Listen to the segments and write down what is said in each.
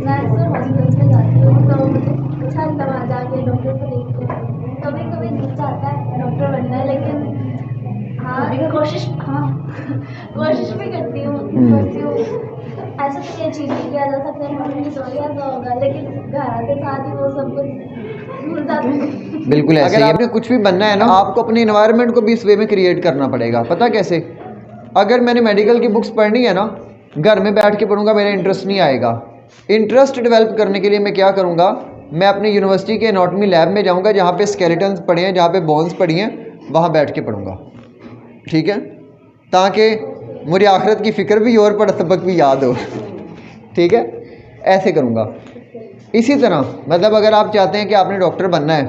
मैं अक्सर हॉस्पिटल्स में जाती हूँ तो मुझे अच्छा लगता है वहाँ जाके डॉक्टर को देख के। कभी कभी दिल चाहता है डॉक्टर बनना है, लेकिन कोशिश भी करती हूँ, सोचती हूँ ऐसा तो नहीं अचीव नहीं किया जा सकता है, मम्मी की दवाइयाँ का होगा, लेकिन घर आते साथ ही वो सब कुछ भूल जाते हैं। बिल्कुल ऐसे ही आपने कुछ भी बनना है ना, आपको अपने इन्वायरमेंट को भी इस वे में क्रिएट करना पड़ेगा। पता कैसे? अगर मैंने मेडिकल की बुक्स पढ़नी है ना, घर में बैठ के पढ़ूंगा, मेरा इंटरेस्ट नहीं आएगा। इंटरेस्ट डेवलप करने के लिए मैं क्या करूँगा, मैं अपनी यूनिवर्सिटी के एनाटॉमी लैब में जाऊँगा, जहाँ पे स्केलेटन्स पढ़े हैं, जहाँ पे बोन्स पढ़ी हैं, वहाँ बैठ के पढ़ूँगा। ठीक है, ताकि मुझे आखिरत की फ़िक्र भी और पढ़ सबक भी याद हो। ठीक है, ऐसे करूँगा। इसी तरह मतलब अगर आप चाहते हैं कि आपने डॉक्टर बनना है,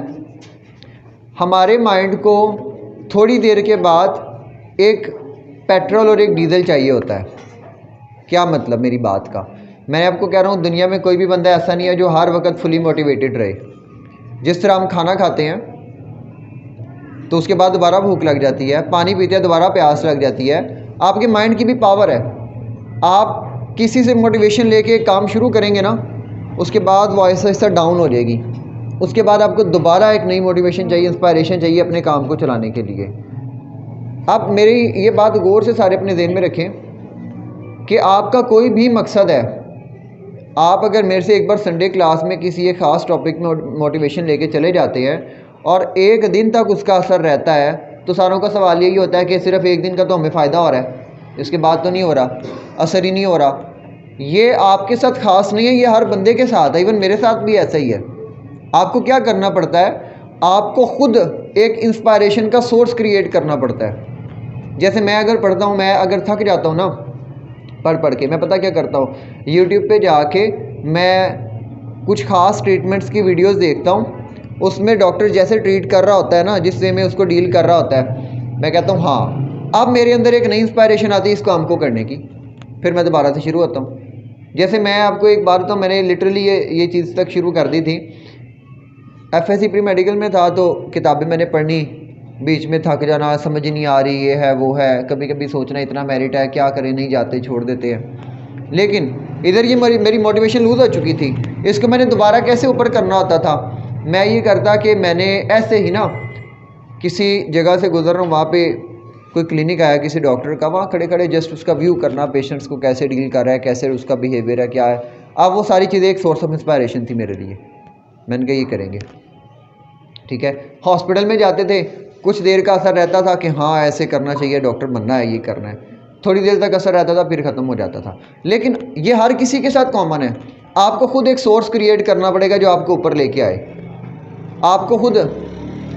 हमारे माइंड को थोड़ी देर के बाद एक पेट्रोल और एक डीजल चाहिए होता है। क्या मतलब मेरी बात का? मैं आपको कह रहा हूँ, दुनिया में कोई भी बंदा ऐसा नहीं है जो हर वक्त फुली मोटिवेटेड रहे। जिस तरह हम खाना खाते हैं तो उसके बाद दोबारा भूख लग जाती है, पानी पीते हैं दोबारा प्यास लग जाती है। आपके माइंड की भी पावर है। आप किसी से मोटिवेशन लेके काम शुरू करेंगे ना, उसके बाद वो आहिस्ता आहिस्ता डाउन हो जाएगी। उसके बाद आपको दोबारा एक नई मोटिवेशन चाहिए, इंस्पायरेशन चाहिए अपने काम को चलाने के लिए। आप मेरी ये बात गौर से सारे अपने ज़हन में रखें कि आपका कोई भी मकसद है, आप अगर मेरे से एक बार संडे क्लास में किसी एक ख़ास टॉपिक में मोटिवेशन लेके चले जाते हैं और एक दिन तक उसका असर रहता है, तो सारों का सवाल यही होता है कि सिर्फ एक दिन का तो हमें फ़ायदा हो रहा है, इसके बाद तो नहीं हो रहा, असर ही नहीं हो रहा। ये आपके साथ ख़ास नहीं है, ये हर बंदे के साथ है, इवन मेरे साथ भी ऐसा ही है। आपको क्या करना पड़ता है, आपको ख़ुद एक इंस्पायरेशन का सोर्स क्रिएट करना पड़ता है। जैसे मैं अगर पढ़ता हूँ, मैं अगर थक जाता हूँ ना पढ़ के, मैं पता क्या करता हूँ, यूट्यूब पे जाके मैं कुछ ख़ास ट्रीटमेंट्स की वीडियोस देखता हूँ। उसमें डॉक्टर जैसे ट्रीट कर रहा होता है ना, जिस वे में उसको डील कर रहा होता है, मैं कहता हूँ हाँ, अब मेरे अंदर एक नई इंस्पायरेशन आती है इस काम को करने की। फिर मैं दोबारा से शुरू होता हूँ। जैसे मैं आपको एक बार तो मैंने लिटरली ये चीज़ तक शुरू कर दी थी। एफएससी प्री मेडिकल में था तो किताबें मैंने पढ़नी, बीच में थक जाना, समझ नहीं आ रही, ये है वो है, कभी कभी सोचना इतना मेरिट है, क्या करें, नहीं जाते, छोड़ देते हैं। लेकिन इधर ये मेरी मोटिवेशन लूज़ हो चुकी थी। इसको मैंने दोबारा कैसे ऊपर करना होता था, मैं ये करता कि मैंने ऐसे ही ना किसी जगह से गुजर रहा हूँ, वहाँ पे कोई क्लिनिक आया किसी डॉक्टर का, वहाँ खड़े खड़े जस्ट उसका व्यू करना, पेशेंट्स को कैसे डील कर रहा है, कैसे उसका बिहेवियर है, क्या है। अब वो सारी चीज़ें एक सोर्स ऑफ इंस्पायरेशन थी मेरे लिए। मैंने कहा ये करेंगे। ठीक है, हॉस्पिटल में जाते थे, कुछ देर का असर रहता था कि हाँ ऐसे करना चाहिए, डॉक्टर बनना है, ये करना है, थोड़ी देर तक असर रहता था, फिर ख़त्म हो जाता था। लेकिन ये हर किसी के साथ कॉमन है। आपको खुद एक सोर्स क्रिएट करना पड़ेगा जो आपको ऊपर लेके आए। आपको खुद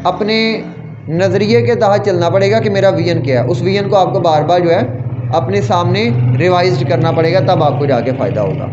अपने नज़रिए के तहत चलना पड़ेगा कि मेरा विजन क्या है। उस विजन को आपको बार बार जो है अपने सामने रिवाइज करना पड़ेगा, तब आपको जाके फ़ायदा होगा।